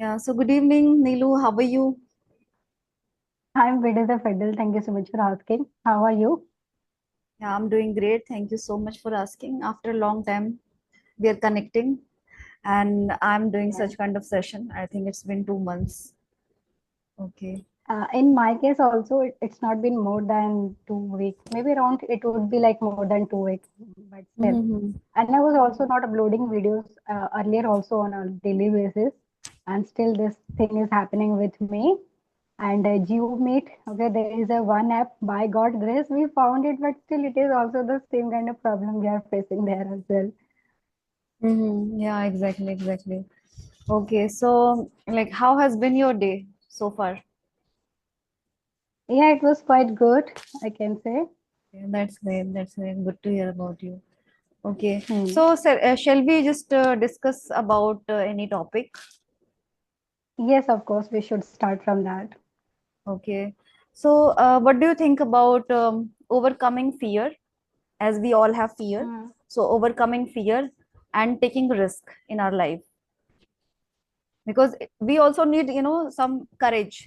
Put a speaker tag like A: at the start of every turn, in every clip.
A: Yeah, so good evening, Neelu. How are you?
B: I'm better the Fidel. Thank you so much for asking. How are you?
A: Yeah, I'm doing great. Thank you so much for asking. After a long time, we are connecting, and I'm doing
B: Yeah.
A: such kind of session. I think it's been 2 months. Okay.
B: In my case also, it's not been more than 2 weeks. Maybe around it would be like more than 2 weeks, but still.
A: Mm-hmm.
B: And I was also not uploading videos earlier also on a daily basis. And still this thing is happening with me. And Geo Meet, okay, there is a one app. By God grace, we found it, but still it is also the same kind of problem we are facing there as well.
A: Mm-hmm. Yeah, exactly. Okay, so like, how has been your day so far?
B: Yeah, it was quite good, I can say.
A: Yeah, that's great. That's great. Good to hear about you. Okay,
B: Hmm.
A: so sir, shall we just discuss about any topic?
B: Yes, of course, we should start from that.
A: Okay, so what do you think about overcoming fear? As we all have fear,
B: Mm.
A: so overcoming fear and taking risk in our life, because we also need some courage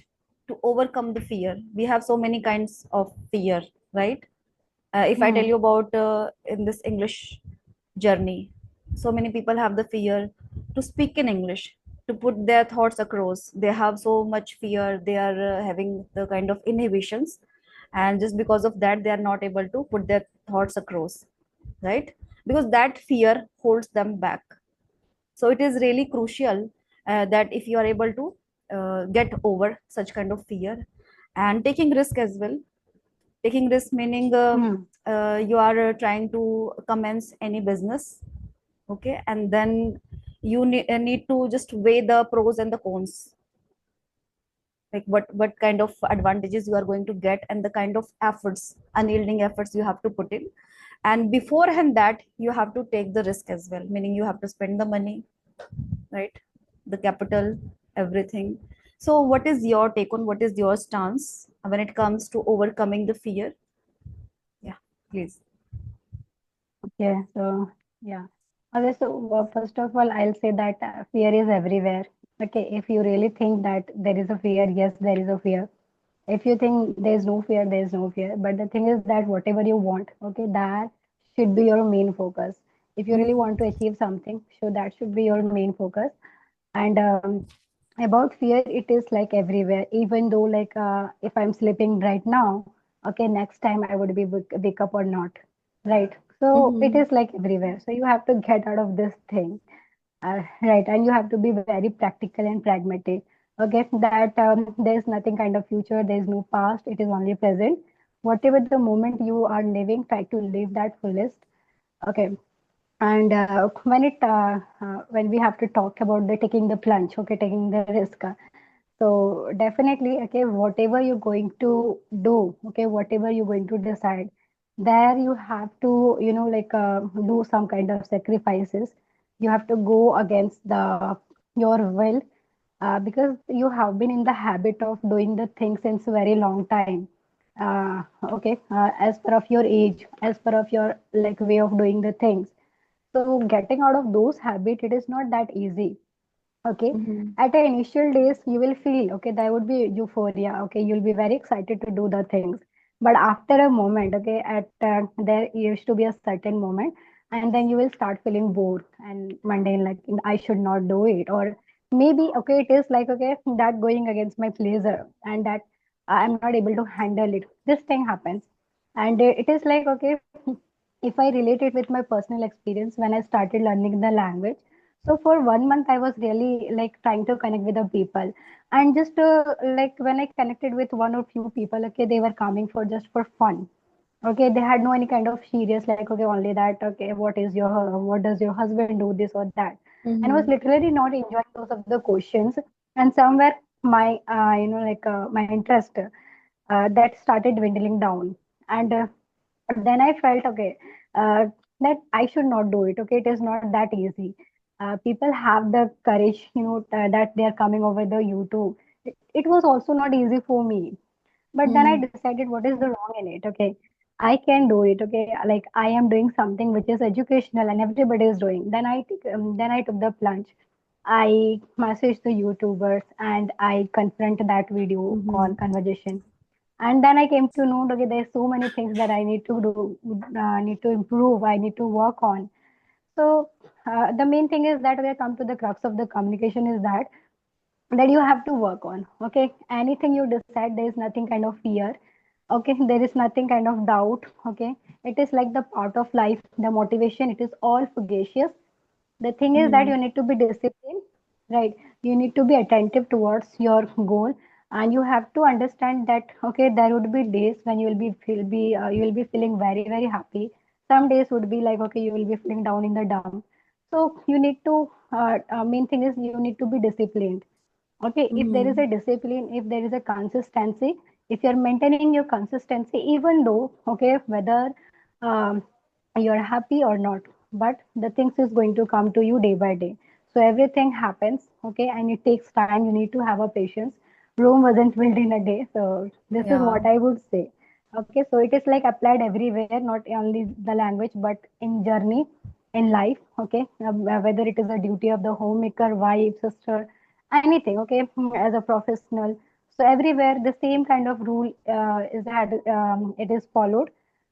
A: to overcome the fear. We have so many kinds of fear, right? If I tell
B: Mm.
A: you about in this English journey, so many people have the fear to speak in English, to put their thoughts across. They have so much fear, they are having the kind of inhibitions, and just because of that they are not able to put their thoughts across, right? Because that fear holds them back. So it is really crucial that if you are able to get over such kind of fear, and taking risk as well. Taking risk meaning
B: Mm.
A: you are trying to commence any business, okay, and then you need to just weigh the pros and the cons, like what kind of advantages you are going to get, and the kind of efforts, unyielding efforts you have to put in. And beforehand that, you have to take the risk as well, meaning you have to spend the money, right? The capital, everything. So what is your take on, what is your stance when it comes to overcoming the fear? Yeah, please.
B: Okay, so yeah. Okay, so first of all, I'll say that fear is everywhere. Okay, if you really think that there is a fear, yes, there is a fear. If you think there is no fear, there is no fear. But the thing is that whatever you want, okay, that should be your main focus. If you really want to achieve something, so that should be your main focus. And about fear, it is like everywhere. Even though, like, if I'm sleeping right now, okay, next time I would be wake up or not, right? So it
A: Mm-hmm.
B: is like everywhere. So you have to get out of this thing, right? And you have to be very practical and pragmatic. Okay, that there's nothing kind of future. There's no past. It is only present. Whatever the moment you are living, try to live that fullest. Okay, and when we have to talk about the taking the plunge, okay, taking the risk. So definitely, okay, whatever you're going to do, okay, whatever you're going to decide, there you have to, like do some kind of sacrifices. You have to go against the your will, because you have been in the habit of doing the things since a very long time. Okay, as per of your age, as per of your like way of doing the things. So getting out of those habits, it is not that easy. Okay.
A: Mm-hmm.
B: At the initial days, you will feel, okay, there would be euphoria. Okay. You'll be very excited to do the things. But after a moment, okay, there used to be a certain moment, and then you will start feeling bored and mundane, like I should not do it. Or maybe, okay, it is like, okay, that going against my pleasure, and that I'm not able to handle it. This thing happens. And it is like, okay, if I relate it with my personal experience when I started learning the language. So for 1 month, I was really like trying to connect with the people, and just like when I connected with one or few people, okay, they were coming for just for fun. Okay, they had no any kind of serious like, okay, only that, okay, what does your husband do, this or that, and I was
A: Mm-hmm.
B: literally not enjoying those of the questions, and somewhere my like my interest that started dwindling down, and then I felt okay, uh, that I should not do it. Okay, it is not that easy. People have the courage, that they are coming over the YouTube. It was also not easy for me, but then I
A: Mm-hmm.
B: decided what is the wrong in it. Okay, I can do it. Okay, like I am doing something which is educational and everybody is doing. Then I took the plunge. I message the YouTubers and I confront that video call
A: Mm-hmm.
B: conversation. And then I came to know, okay, there's so many things that I need to do, need to improve, I need to work on. So the main thing is that we come to the crux of the communication is that you have to work on. Okay, anything you decide, there is nothing kind of fear. Okay, there is nothing kind of doubt. Okay, it is like the part of life, the motivation. It is all fugacious. The thing is that
A: Mm-hmm.
B: you need to be disciplined, right? You need to be attentive towards your goal, and you have to understand that okay, there would be days when you will be feeling very very happy. Some days would be like okay, you will be feeling down in the dump. So you need to main thing is you need to be disciplined. Okay, if there is
A: Mm-hmm.
B: a discipline, if there is a consistency, if you're maintaining your consistency, even though okay whether um, you're happy or not, but the things is going to come to you day by day. So everything happens, okay, and it takes time. You need to have a patience. Rome wasn't built in a day. So this is
A: Yeah.
B: what I would say. Okay, so it is like applied everywhere, not only the language, but in journey, in life. Okay, whether it is a duty of the homemaker, wife, sister, anything. Okay, as a professional. So everywhere the same kind of rule it is followed,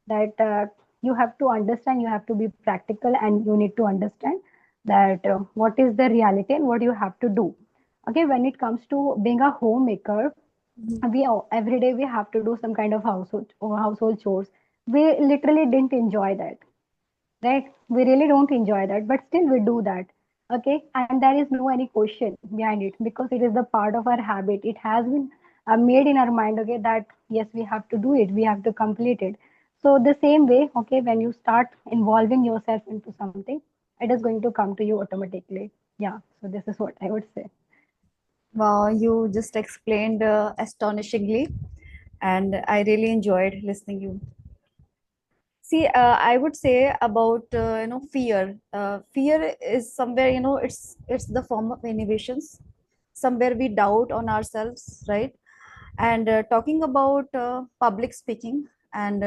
B: that you have to understand, you have to be practical, and you need to understand that what is the reality and what you have to do. Okay, when it comes to being a homemaker, every day we have to do some kind of household chores. We literally didn't enjoy that, right? We really don't enjoy that, but still we do that. Okay, and there is no any question behind it because it is the part of our habit. It has been made in our mind, okay, that yes, we have to do it, we have to complete it. So the same way, okay, when you start involving yourself into something, it is going to come to you automatically. Yeah, so this is what I would say.
A: Wow, you just explained astonishingly, and I really enjoyed listening you. See, I would say about fear. Fear is somewhere, it's the form of inhibitions. Somewhere we doubt on ourselves, right? And talking about public speaking and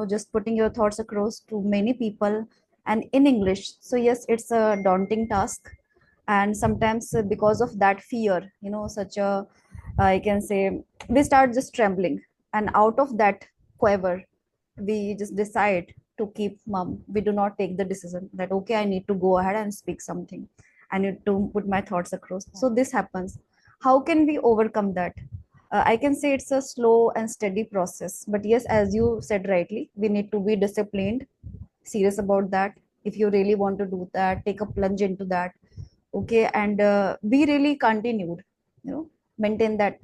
A: just putting your thoughts across to many people and in English. So yes, it's a daunting task, and sometimes because of that fear, such a I can say we start just trembling, and out of that quiver we just decide to keep mum. We do not take the decision that okay, I need to go ahead and speak something, I need to put my thoughts across. So this happens. How can we overcome that? I can say it's a slow and steady process, but yes, as you said rightly, we need to be disciplined, serious about that. If you really want to do that, take a plunge into that. Okay, and we really continued, maintain that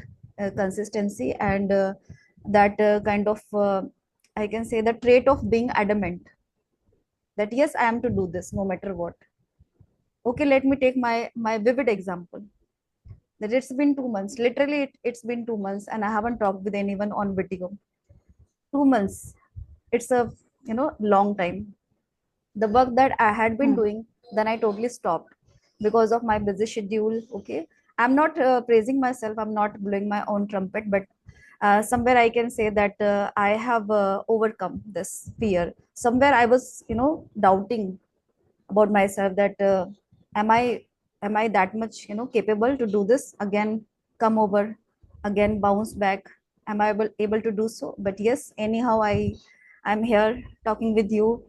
A: consistency, and that kind of I can say the trait of being adamant that yes, I am to do this no matter what. Okay, let me take my vivid example, that it's been 2 months, literally it's been 2 months, and I haven't talked with anyone on video. 2 months, it's a long time. The work that I had been
B: Hmm.
A: doing, then I totally stopped because of my busy schedule. Okay, I'm not praising myself, I'm not blowing my own trumpet, but somewhere I can say that I have overcome this fear. Somewhere I was doubting about myself that am i am I that much capable to do this again, come over again, bounce back? Am I able to do so? But yes, anyhow, I'm here talking with you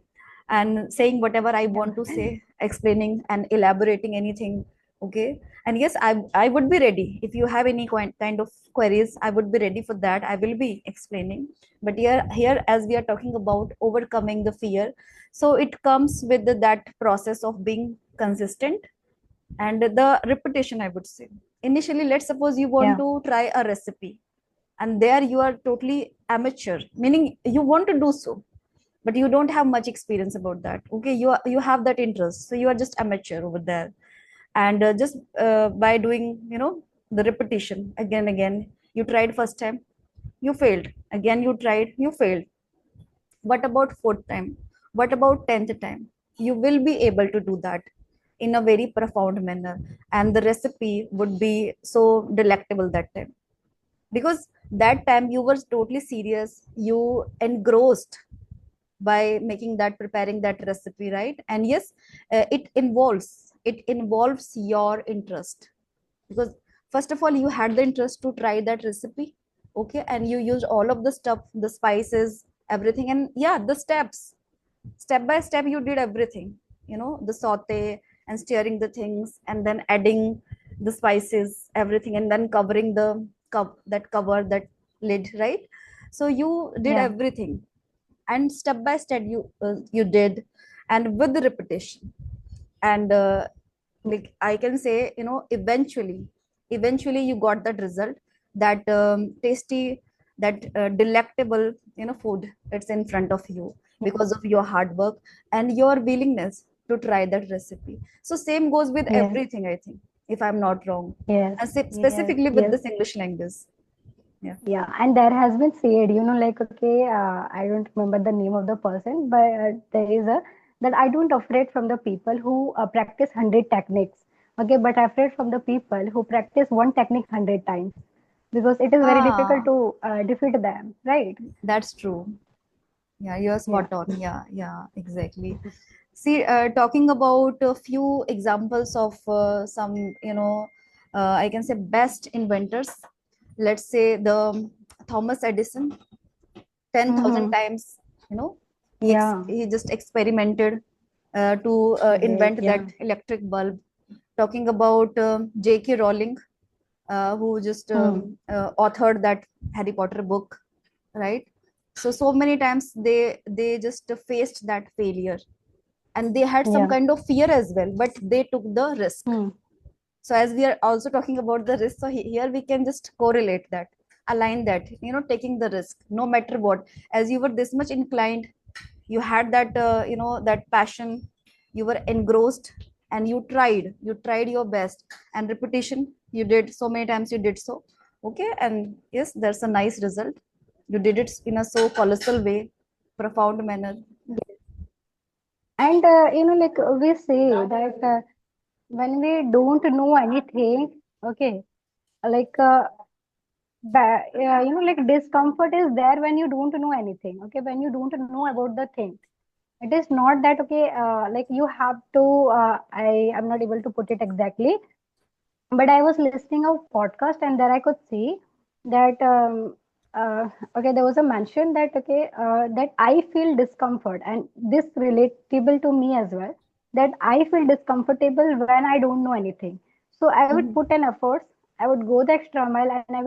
A: and saying whatever I
B: Yeah.
A: want to say, explaining and elaborating anything. Okay, and yes, I would be ready if you have any kind of queries. I would be ready for that, I will be explaining. But here as we are talking about overcoming the fear, so it comes with that process of being consistent and the repetition, I would say. Initially, let's suppose you want
B: Yeah.
A: to try a recipe, and there you are totally amateur, meaning you want to do so, but you don't have much experience about that. Okay, you have that interest, so you are just amateur over there. And just by doing the repetition again and again, you tried first time, you failed, again you tried, you failed. What about fourth time? What about 10th time? You will be able to do that in a very profound manner, and the recipe would be so delectable that time, because that time you were totally serious, you engrossed by making that, preparing that recipe, right? And yes, it involves, it involves your interest, because first of all you had the interest to try that recipe, okay, and you used all of the stuff, the spices, everything, and yeah, the steps, step by step you did everything, the saute and stirring the things and then adding the spices, everything, and then covering the cup, that cover, that lid, right? So you did
B: Yeah.
A: everything, and step by step you did, and with the repetition, and like I can say, eventually you got that result, that tasty, that delectable, food, it's in front of you,
B: Yeah.
A: because of your hard work and your willingness to try that recipe. So same goes with
B: Yes.
A: everything, I think, if I'm not wrong,
B: Yes.
A: and
B: Yes.
A: specifically with
B: Yes.
A: this English language. Yeah.
B: Yeah, and there has been said, like, okay, I don't remember the name of the person, but there is a that I don't afraid from the people who practice 100 techniques, okay, but afraid from the people who practice one technique 100 times, because it is very difficult
A: Ah,
B: to defeat them, right?
A: that's true. Yeah, you're
B: Yeah.
A: spot on. Yeah, yeah, exactly. See, talking about a few examples of some, I can say best inventors. Let's say the Thomas Edison, 10,000
B: Mm-hmm.
A: times, you know,
B: Yeah.
A: he just experimented to
B: Great.
A: invent that
B: Yeah.
A: electric bulb. Talking about J.K. Rowling, who just
B: Hmm.
A: authored that Harry Potter book, right? So many times they just faced that failure, and they had some
B: Yeah.
A: kind of fear as well, but they took the risk.
B: Hmm.
A: So as we are also talking about the risk, so here we can just correlate that, align that, taking the risk no matter what, as you were this much inclined, you had that that passion, you were engrossed, and you tried your best, and repetition, you did so many times, you did so, okay, and yes, there's a nice result. You did it in a so colossal way, profound manner.
B: Yes. And like we say that when we don't know anything, okay, like like discomfort is there when you don't know anything, okay, when you don't know about the thing. It is not that, okay, like you have to I am not able to put it exactly, but I was listening a podcast and there I could see that okay, there was a mention that, okay, that I feel discomfort, and this relatable to me as well, that I feel discomfortable when I don't know anything. So I would
A: Mhm.
B: put an effort, I would go the extra mile, and I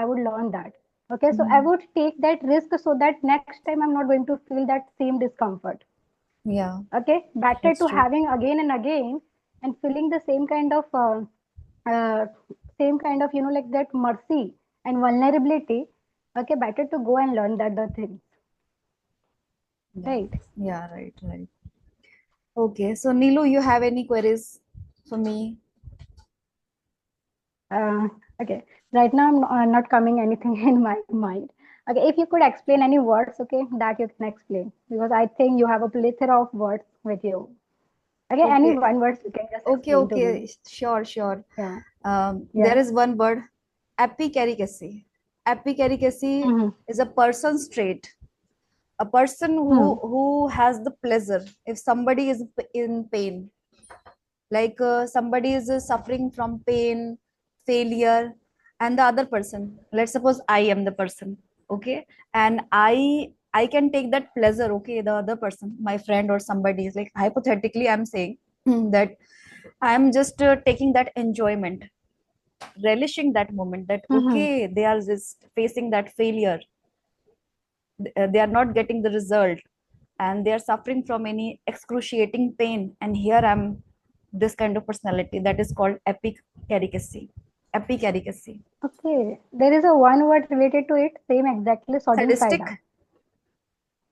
B: would learn that. Okay, so I
A: Mhm.
B: would take that risk so that next time I'm not going to feel that same discomfort.
A: Yeah,
B: Okay, better
A: that's
B: to
A: true.
B: having again and again and feeling the uh, same kind of, like that mercy and vulnerability. Okay, better to go and learn that the things,
A: Yeah,
B: right?
A: yeah, right, right. Okay, so Nilu, you have any queries for me?
B: uh, okay, right now I'm not coming anything in my mind. Okay, if you could explain any words, okay, that you can explain, because I think you have a plethora of words with you. Okay, any
A: Okay,
B: one words you can just
A: okay,
B: explain to me.
A: okay, sure, sure.
B: Yeah.
A: There
B: Yeah.
A: is one word, epicaricacy. Epicaricacy
B: Mm-hmm.
A: is a person's trait, a person
B: Hmm.
A: who has the pleasure. If somebody is in pain, like somebody is suffering from pain, failure, and the other person, let's suppose I am the person, okay, and I can take that pleasure, okay, the other person, my friend or somebody is like, hypothetically I'm saying that I'm just taking that enjoyment, relishing that moment, that
B: Mm-hmm.
A: okay, they are just facing that failure, they are not getting the result, and they are suffering from any excruciating pain, and here I'm this kind of personality, that is called epicaricacy.
B: Okay, there is a one word related to it, same exactly,
A: Sadistic.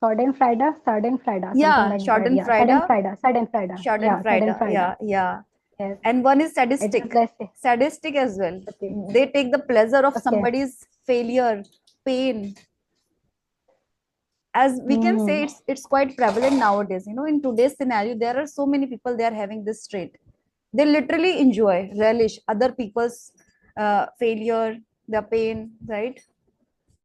B: Schadenfreude, something
A: Yeah,
B: like that. Yeah, Schadenfreude. Yeah,
A: Schadenfreude.
B: Schadenfreude.
A: Yeah, yeah.
B: Yes,
A: And one is
B: it is
A: sadistic.
B: the
A: Sadistic as well.
B: okay,
A: They take the pleasure of
B: okay.
A: somebody's failure, pain. As we can say,
B: Mm-hmm.
A: it's quite prevalent nowadays. In today's scenario, there are so many people, they are having this trait. They literally enjoy, relish other people's failure, their pain, right?